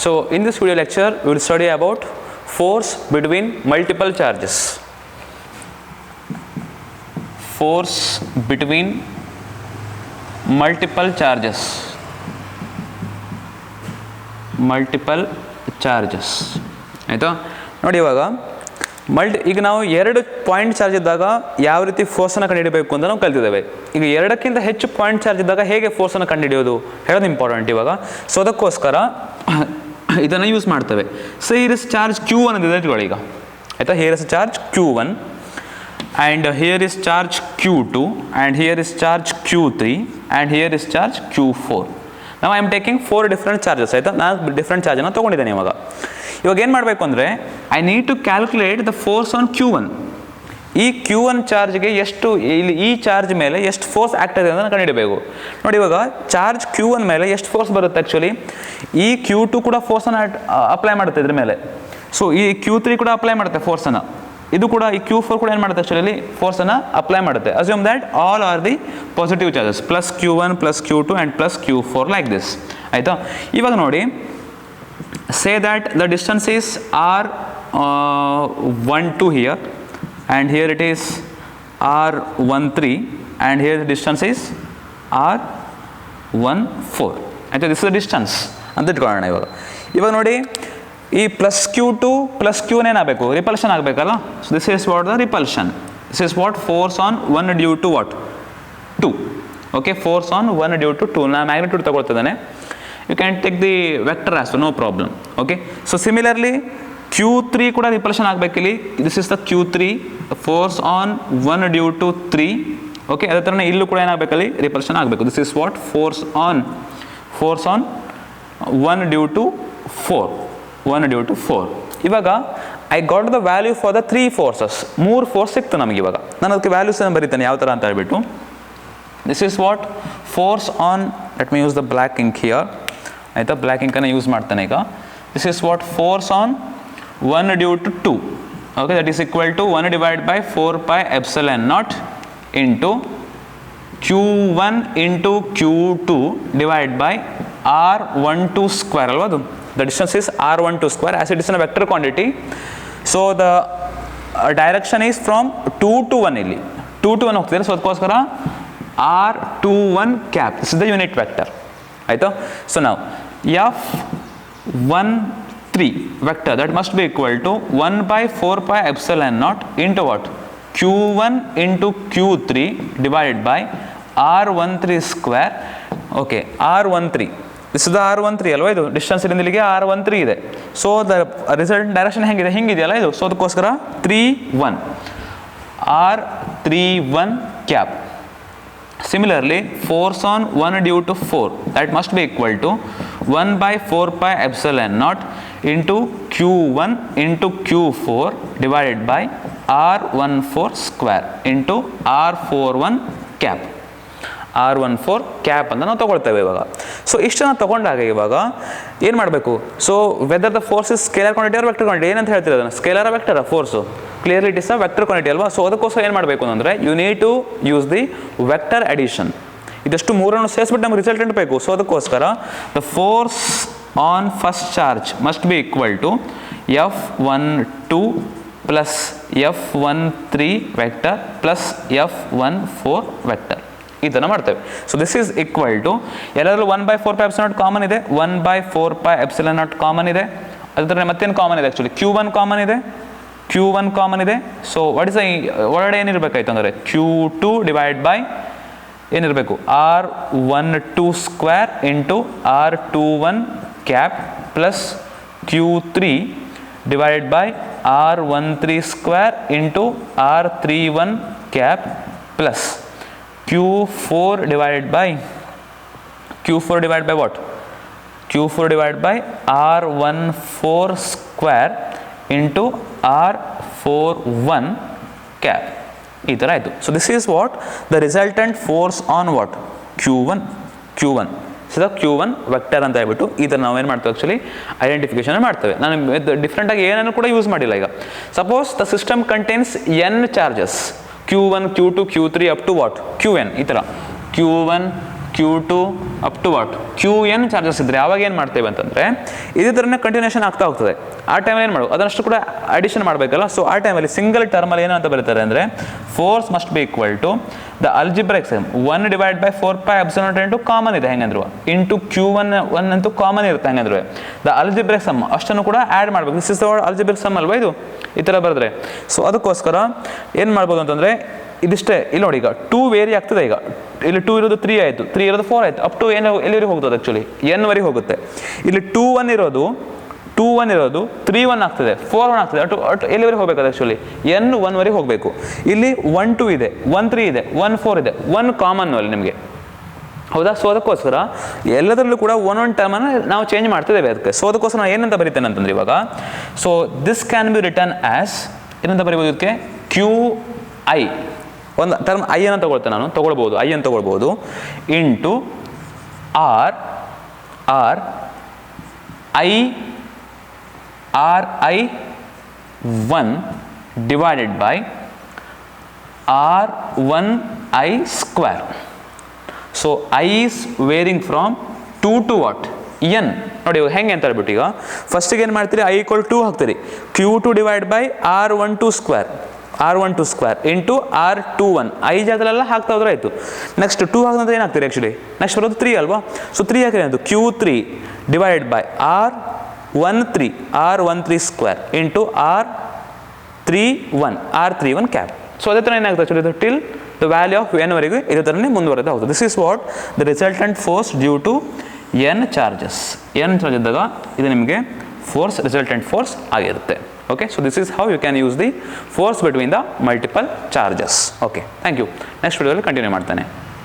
So in this video lecture we will study about force between multiple charges. Force between multiple charges. Multiple charges. ಆಯಿತಾ? ನೋಡಿ ಇವಾಗ ಈಗ ನಾವು ಎರಡು point charge ಇದ್ದಾಗ ಯಾವ ರೀತಿ ಫೋರ್ಸನ್ನು ಕಂಡುಹಿಡಬೇಕು ಅಂತ ನಾವು ಕಲ್ತಿದ್ದೇವೆ. ಈಗ ಎರಡಕ್ಕಿಂತ ಹೆಚ್ಚು ಪಾಯಿಂಟ್ ಚಾರ್ಜ್ ಇದ್ದಾಗ ಹೇಗೆ ಫೋರ್ಸನ್ನು ಕಂಡುಹಿಡಿಯೋದು ಹೇಳೋದು ಇಂಪಾರ್ಟೆಂಟ್ ಇವಾಗ. ಸೊ ಅದಕ್ಕೋಸ್ಕರ ಇದನ್ನು ಯೂಸ್ ಮಾಡ್ತೇವೆ. So here is charge Q1 ಅಂದಿದೆ ಇಟ್ಕೊಳ್ಳಿ ಈಗ, ಆಯಿತಾ? Here is charge Q1 and here is charge Q2 and here is charge Q3 and here is charge Q4. Now I am taking 4 different charges, ಆಯಿತಾ? ನಾನು different ಚಾರ್ಜನ್ನು ತೊಗೊಂಡಿದ್ದೇನೆ ಇವಾಗ ಏನು ಮಾಡಬೇಕು ಅಂದರೆ I need to calculate the force on Q1. ಈ Q1 ಚಾರ್ಜ್ಗೆ ಎಷ್ಟು ಇಲ್ಲಿ ಈ ಚಾರ್ಜ್ ಮೇಲೆ ಎಷ್ಟು ಫೋರ್ಸ್ ಆಗ್ತದೆ ಅಂತ ಕಂಡುಹಿಡಬೇಕು. ನೋಡಿ ಇವಾಗ ಚಾರ್ಜ್ Q1 ಮೇಲೆ ಎಷ್ಟು ಫೋರ್ಸ್ ಬರುತ್ತೆ ಆ್ಯಕ್ಚುಲಿ, ಈ Q2 ಕೂಡ ಫೋರ್ಸನ್ನು ಅಪ್ಲೈ ಮಾಡುತ್ತೆ ಇದ್ರ ಮೇಲೆ. ಸೊ ಈ Q3 ಕೂಡ ಅಪ್ಲೈ ಮಾಡುತ್ತೆ ಫೋರ್ಸನ್ನು, ಇದು ಕೂಡ ಈ Q4 ಕೂಡ ಏನು ಮಾಡುತ್ತೆ ಆ್ಯಕ್ಚುಲಿ ಫೋರ್ಸನ್ನು ಅಪ್ಲೈ ಮಾಡುತ್ತೆ. Assume that all are the positive charges, plus Q1 plus Q2 and plus Q4 like this, ಆಯಿತಾ? ಇವಾಗ ನೋಡಿ, say that the distance is R12 here and here it is R13 and here the distance is R14, ಆಯಿತಾ? This is the distance ಅಂತ ಇಟ್ಕೊಳ್ಳೋಣ. ಇವಾಗ ನೋಡಿ ಈ plus Q2 plus Q1 ಏನಾಗಬೇಕು, ರಿಪಲ್ಷನ್ ಆಗಬೇಕಲ್ಲ. So this is what the repulsion. This is what force on 1 due to what 2. Okay, force on 1 due to 2. ನಾನು magnitude ತಗೊಳ್ತಿದ್ದೇನೆ. You can take the vector as well, no problem. Okay, so similarly Q3 ಕೂಡ repulsion ಆಗಬೇಕಿಲ್ಲಿ. This is the Q3, force on 1 due to 3. Okay, ಅದೇ ಥರನೇ ಇಲ್ಲೂ ಕೂಡ ಏನಾಗಬೇಕಲ್ಲಿ repulsion ಆಗಬೇಕು. This is what force on 1 due to 4. 1 due to 4. ಇವಾಗ I got the value for the 3 forces. 3 force ಸಿಕ್ತು ನಮಗೆ. ಇವಾಗ ನಾನು ಅದಕ್ಕೆ ವ್ಯಾಲ್ಯೂಸನ್ನು ಬರೀತೇನೆ ಯಾವ ಥರ ಅಂತ ಹೇಳ್ಬಿಟ್ಟು. This is what force on, let me use the black ink here, ಆಯಿತಾ? ಬ್ಲ್ಯಾಕ್ ಇಂಕನ್ನು ಯೂಸ್ ಮಾಡ್ತಾನೆ ಈಗ. This is what force on 1 due to 2. Okay, that is equal to 1 divide by 4 pi epsilon naught into Q1 into Q2 divide by R12 square ಅಲ್ವಾ ಅದು. The distance is R12 square as it is a vector quantity. So the direction is from 2 to 1. ಇಲ್ಲಿ 2 to 1 ಹೋಗ್ತಿದೆ. So ಅದಕ್ಕೋಸ್ಕರ R21 cap, this is the unit vector, ಆಯಿತಾ? So ನಾವು F13 vector that must be equal to 1 by 4 pi epsilon naught into what Q1 into Q3 divided by R13 square. Okay, R13, this is the R13 ಅಲ್ವಾ, ಇದು distance ಇಲ್ಲಿಂದ ಇಲ್ಲಿಗೆ R13 ಇದೆ. So the result direction ಹೆಂಗಿದೆ, ಹಿಂಗಿದೆಯಲ್ಲ ಇದು. So ಅದಕ್ಕೋಸ್ಕರ 31 R31 cap. Similarly, force on 1 due to 4, that must be equal to 1 by 4 pi epsilon naught into Q1 into Q4 divided by R14 square into R41 cap. R14 cap ಅಂತ ನಾವು ತೊಗೊಳ್ತೇವೆ ಇವಾಗ. So ಇಷ್ಟನ್ನು ತೊಗೊಂಡಾಗ ಇವಾಗ ಏನು ಮಾಡಬೇಕು? So whether the force is scalar quantity or vector quantity, ಏನಂತ ಹೇಳ್ತೀರ ಅದನ್ನು? Scalar vector force clearly it is a vector quantity ಅಲ್ವಾ. ಸೊ ಅದಕ್ಕೋಸ್ಕರ ಏನು ಮಾಡಬೇಕು ಅಂದರೆ you need to use the vector addition. ಇದಷ್ಟು ಮೂರನ್ನು ಸೇರಿಸ್ಬಿಟ್ಟು ನಮ್ಗೆ ರಿಸಲ್ಟೆಂಟ್ ಬೇಕು. ಸೊ ಅದಕ್ಕೋಸ್ಕರ the force on first charge must be equal to F12 plus F13 vector plus F14 vector. ಇದನ್ನು ಮಾಡ್ತೇವೆ. So this is equal to ಎಲ್ಲರೂ 1 by 4 pi epsilon naught common ಇದೆ, 1 by 4 pi epsilon naught common ಇದೆ. ಅದರ ಮತ್ತೇನು common ಇದೆ actually? Q1 common ಇದೆ, Q1 common ಇದೆ. ಸೊ ವಾಟ್ ಇಸ್ ಒಳಗಡೆ ಏನಿರಬೇಕಾಯ್ತು ಅಂದರೆ Q2 ಡಿವೈಡ್ ಬೈ ಏನಿರಬೇಕು R12 square into R21 cap plus Q3 divide by R13 square into R31 cap plus Q4 divided by what? Q4 divided by R14 square into R41 cap. ಈ ಥರ ಆಯಿತು. So this is what the resultant force on what Q1. So Q1 vector ಅಂತ ಹೇಳ್ಬಿಟ್ಟು ಇದನ್ನು ನಾವು ಏನು ಮಾಡ್ತೇವೆ actually identification ಮಾಡ್ತೇವೆ. ನಾನು ಡಿಫ್ರೆಂಟಾಗಿ ಏನನ್ನು ಕೂಡ ಯೂಸ್ ಮಾಡಿಲ್ಲ. ಈಗ suppose the system contains n charges Q1 Q2 Q3 up to what Qn, ಈ ಥರ Q1 Q2 up to what QN charges ಇದ್ದರೆ ಆವಾಗ ಏನು ಮಾಡ್ತೇವೆ ಅಂತಂದರೆ ಇದೇ ಥರನೇ ಕಂಟಿನ್ಯೂಷನ್ ಆಗ್ತಾ ಹೋಗ್ತದೆ. ಆ ಟೈಮಲ್ಲಿ ಏನು ಮಾಡೋದು ಅದನ್ನಷ್ಟು ಕೂಡ ಅಡಿಷನ್ ಮಾಡಬೇಕಲ್ಲ. ಸೊ ಆ ಟೈಮಲ್ಲಿ ಸಿಂಗಲ್ ಟರ್ಮಲ್ಲಿ ಏನಂತ ಬರೀತಾರೆ ಅಂದರೆ force must be equal to the algebraic sum 1 divide by 4 epsilon naught into common ಇದೆ ಹೆಂಗಂದ್ರು ಇಂಟು Q1 ಅಂತೂ ಕಾಮನ್ ಇರುತ್ತೆ ಹೆಂಗಂದ್ರೆ ದ ಅಲ್ಜಿಬ್ರಿಕ್ ಸಮ್ ಅಷ್ಟನ್ನು ಕೂಡ ಆ್ಯಡ್ ಮಾಡಬೇಕು. This is the algebraic some ಅಲ್ವಾ ಇದು ಈ ಥರ ಬರೆದ್ರೆ. ಸೊ ಅದಕ್ಕೋಸ್ಕರ ಏನು ಮಾಡ್ಬೋದು ಅಂತಂದರೆ ಇದಿಷ್ಟೇ. ಇಲ್ಲಿ ನೋಡಿ ಈಗ 2 ವೇರಿ ಆಗ್ತದೆ. ಈಗ ಇಲ್ಲಿ 2 ಇರೋದು 3 ಆಯಿತು, 3 ಇರೋದು 4 ಆಯಿತು, ಅಪ್ ಟು ಎಲ್ಲಿವರೆಗೆ ಹೋಗ್ತದೆ ಆ್ಯಕ್ಚುಲಿ N ವರೆಗೆ ಹೋಗುತ್ತೆ. ಇಲ್ಲಿ 2 1 ಇರೋದು 3 1 ಆಗ್ತದೆ, 4 1 ಆಗ್ತದೆ, ಅಟ್ಟು ಎಲ್ಲಿವರೆಗೆ ಹೋಗ್ಬೇಕು ಆ್ಯಕ್ಚುಲಿ N 1 ವರೆಗೆ ಹೋಗಬೇಕು. ಇಲ್ಲಿ 1 2 ಇದೆ, 1 3 ಇದೆ, 1 4 ಇದೆ, 1 ಕಾಮನ್ ಅಲ್ಲಿ ನಿಮಗೆ ಹೌದಾ. ಸೊ ಅದಕ್ಕೋಸ್ಕರ ಎಲ್ಲದರಲ್ಲೂ ಕೂಡ ಒಂದೊಂದು ಟರ್ಮನ್ನು ನಾವು ಚೇಂಜ್ ಮಾಡ್ತಿದ್ದೇವೆ ಅದಕ್ಕೆ. ಸೊ ಅದಕ್ಕೋಸ್ಕರ ನಾನು ಏನಂತ ಬರೀತೇನೆ ಅಂತಂದ್ರೆ ಇವಾಗ so this can be return as ಏನಂತ ಬರೀಬೋದು ಇದಕ್ಕೆ QI ಒಂದು ಟರ್ಮ್ ಐ ಅನ್ನು ತೊಗೊಳ್ಬೋದು ಐ ಅಂತ ತೊಗೊಳ್ಬೋದು into R I 1 divided by R1I square. So I is varying from 2 to what N. ನೋಡಿ ಹೆಂಗೆ ಅಂತ ಹೇಳ್ಬಿಟ್ಟು ಈಗ ಫಸ್ಟಿಗೆ ಏನು ಮಾಡ್ತೀರಿ I = 2 ಹಾಕ್ತೀರಿ, Q2 divide by R12 square into R21 I ಜಾಗದಲ್ಲೆಲ್ಲ ಹಾಕ್ತಾ ಹೋದ್ರೆ ಆಯಿತು. ನೆಕ್ಸ್ಟ್ 2 ಹಾಕಿದ್ರೆ ಏನಾಗ್ತೀರಿ ಆ್ಯಕ್ಚುಲಿ ನೆಕ್ಸ್ಟ್ ಬರೋದು 3 ಅಲ್ವಾ. ಸೊ 3 ಹಾಕಿರಿ ಅಂತ Q3 divide by R13 square into R31 cap. So ಅದೇ ಥರ ಏನಾಗುತ್ತೆ ಆ್ಯಕ್ಚುಲಿ ಇದು till the value of N ವರೆಗೂ ಇದೇ ಥರನೇ ಮುಂದುವರೆದ ಹೋಗುತ್ತೆ. This is what the resultant force due to N charges ಇದ್ದಾಗ ಇದು ನಿಮಗೆ ಫೋರ್ಸ್ ರಿಸಲ್ಟೆಂಟ್ ಫೋರ್ಸ್ ಆಗಿರುತ್ತೆ. Okay, so this is how you can use the force between the multiple charges. Okay, thank you. Next video will continue ಮಾಡ್ತಾನೆ.